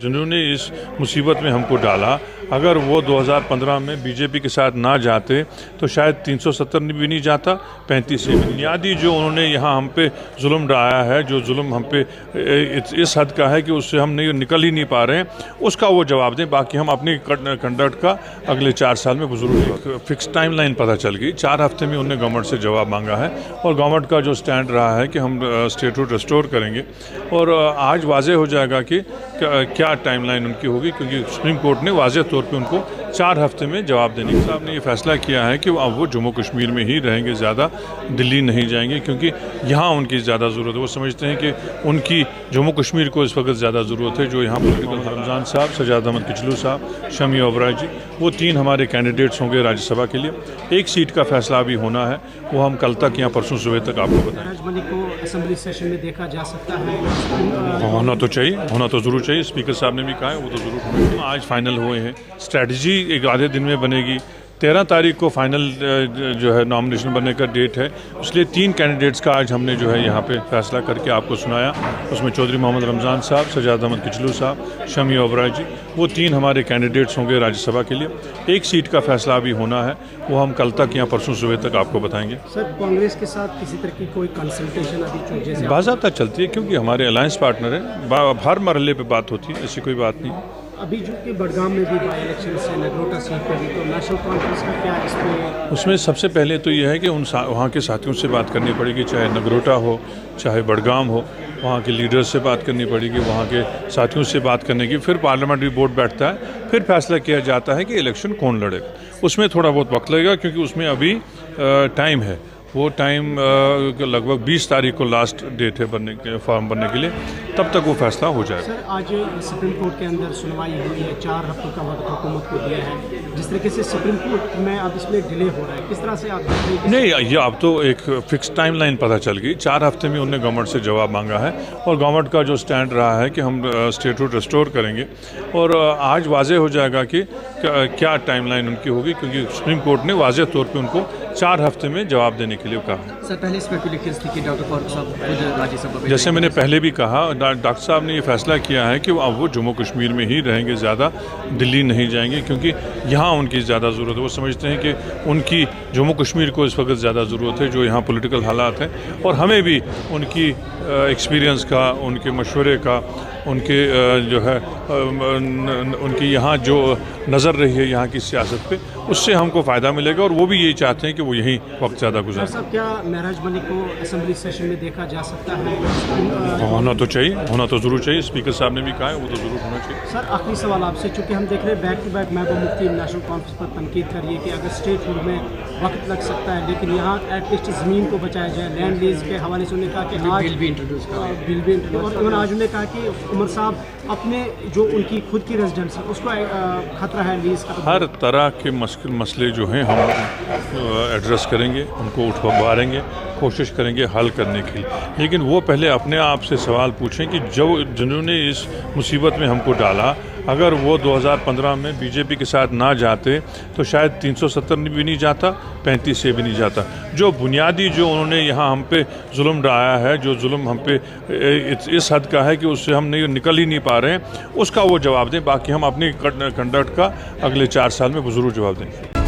जिन्होंने इस मुसीबत में हमको डाला, अगर वो 2015 में बीजेपी के साथ ना जाते तो शायद 370 भी नहीं जाता, 35 से भी। बुनियादी जो उन्होंने यहाँ हम पे जुल्म डाला है, जो जुल्म हम पे इस हद का है कि उससे हम नहीं निकल ही नहीं पा रहे हैं, उसका वो जवाब दें। बाकी हम अपनी कंडक्ट का अगले 4 साल में बुजुर्ग फिक्स टाइम लाइन पता चल गई। 4 हफ्ते में उन्होंने गवर्नमेंट से जवाब मांगा है और गवर्नमेंट का जो स्टैंड रहा है कि हम स्टेटहुड रिस्टोर करेंगे और आज वाज़ेह हो जाएगा कि क्या टाइमलाइन उनकी होगी, क्योंकि सुप्रीम कोर्ट ने वाज़ेह तौर पे उनको 4 हफ्ते में जवाब देने के साहब ने ये फैसला किया है कि अब वो जम्मू कश्मीर में ही रहेंगे, ज़्यादा दिल्ली नहीं जाएंगे, क्योंकि यहाँ उनकी ज़्यादा ज़रूरत है। वो समझते हैं कि उनकी जम्मू कश्मीर को इस वक्त ज़्यादा ज़रूरत है। जो यहाँ पर रमज़ान साहब, सजाद अहमद किचलू साहब, शमी ओबराय जी, वो 3 हमारे कैंडिडेट्स होंगे राज्यसभा के लिए। एक सीट का फैसला अभी होना है, वो हम कल तक या परसों सुबह तक आपको बताएं। राजमनी को असेंबली सेशन में देखा जा सकता है, होना तो चाहिए, होना तो ज़रूर चाहिए। स्पीकर साहब ने भी कहा है वो तो ज़रूर होना। आज फाइनल हुए हैं, स्ट्रैटेजी एक आधे दिन में बनेगी। 13 तारीख को फाइनल जो है नॉमिनेशन बनने का डेट है, इसलिए 3 कैंडिडेट्स का आज हमने जो है यहाँ पे फैसला करके आपको सुनाया। उसमें चौधरी मोहम्मद रमज़ान साहब, सजाद अहमद किचलू साहब, शमी ओबराय जी, वो 3 हमारे कैंडिडेट्स होंगे राज्यसभा के लिए। एक सीट का फैसला अभी होना है, वो हम कल तक या परसों सुबह तक आपको बताएंगे। सर, कांग्रेस के साथ किसी तरह की कोई कंसल्टेशन अभी जैसे बाज़ाब्ता चलती है, क्योंकि हमारे अलायंस पार्टनर हैं, हर मरहले पर बात होती है, ऐसी कोई बात नहीं। अभी जो कि बडगाम में भी बाई इलेक्शन से नगरोटा सीट पर भी, तो नेशनल कॉन्फ्रेंस का क्या इसमें? उसमें सबसे पहले तो यह है कि वहाँ के साथियों से बात करनी पड़ेगी, चाहे नगरोटा हो चाहे बडगाम हो, वहाँ के लीडर्स से बात करनी पड़ेगी, वहाँ के साथियों से बात करने की, फिर पार्लियामेंट्री बोर्ड बैठता है, फिर फैसला किया जाता है कि इलेक्शन कौन लड़ेगा। उसमें थोड़ा बहुत वक्त लगेगा, क्योंकि उसमें अभी टाइम है। वो टाइम लगभग 20 तारीख को लास्ट डेट है फॉर्म भरने के लिए, तब तक वो फैसला हो जाएगा। सर, आज सुप्रीम कोर्ट के अंदर सुनवाई हुई है, 4 हफ्तों का वक्त हुकूमत को दिया है। जिस तरीके से सुप्रीम कोर्ट में अब इसमें डिले हो रहा है, किस तरह से आप देख रहे हैं? नहीं, ये अब तो एक फिक्स टाइम लाइन पता चल गई। 4 हफ्ते में उन्होंने गवर्नमेंट से जवाब मांगा है और गवर्नमेंट का जो स्टैंड रहा है कि हम स्टेटहुड रिस्टोर करेंगे और आज वाज़ेह हो जाएगा कि क्या टाइमलाइन उनकी होगी, क्योंकि सुप्रीम कोर्ट ने वाज़ेह तौर पे उनको 4 हफ्ते में जवाब देने के लिए कहा। सर, पहले स्पेकुलेशंस थी कि डॉक्टर फारूक साहब खुद राज्यसभा में, जैसे मैंने पहले भी कहा, डॉक्टर साहब ने ये फैसला किया है कि अब वो जम्मू कश्मीर में ही रहेंगे, ज़्यादा दिल्ली नहीं जाएंगे, क्योंकि यहाँ उनकी ज़्यादा ज़रूरत है। वो समझते हैं कि उनकी जम्मू कश्मीर को इस वक्त ज़्यादा ज़रूरत है, जो यहाँ पॉलिटिकल हालात हैं, और हमें भी उनकी एक्सपीरियंस का, उनके मशवरे का, उनके जो है उनकी यहाँ जो नज़र रही है यहाँ की सियासत पे, उससे हमको फ़ायदा मिलेगा और वो भी यही चाहते हैं कि वो यहीं वक्त ज़्यादा गुजारें। सर, क्या महराज मनी को असेंबली सेशन में देखा जा सकता है? होना तो चाहिए, होना तो ज़रूर चाहिए। स्पीकर साहब ने भी कहा है वो तो ज़रूर होना चाहिए। सर, आखिरी सवाल आपसे, चूँकि हम देख रहे हैं back to back Mehboob Mufti national conference पर तनकीद करिए कि अगर स्टेटहुड में वक्त लग सकता है, लेकिन यहाँ एटलीस्ट ज़मीन को बचाया जाए। लैंड लीज के हवाले से उन्होंने कहा कि आज बिल भी इंट्रोड्यूस और उन्होंने आज उन्होंने कहा कि उमर साहब अपने जो उनकी खुद की रेजिडेंस है उसको खतरा है लीज का। हर तरह के मुश्किल मसले जो हैं हम एड्रेस करेंगे, उनको उठवाएंगे, कोशिश करेंगे हल करने की। लेकिन वो पहले अपने आप से सवाल पूछें कि जिन्होंने इस मुसीबत में हमको डाला, अगर वो 2015 में बीजेपी के साथ ना जाते तो शायद 370 भी नहीं जाता, 35 से भी नहीं जाता। जो बुनियादी जो उन्होंने यहाँ हम पे जुल्म डाला है, जो जुल्म हम पे इस हद का है कि उससे हम नहीं निकल ही नहीं पा रहे हैं, उसका वो जवाब दें। बाकी हम अपनी कंडक्ट का अगले 4 साल में ज़रूर जवाब देंगे।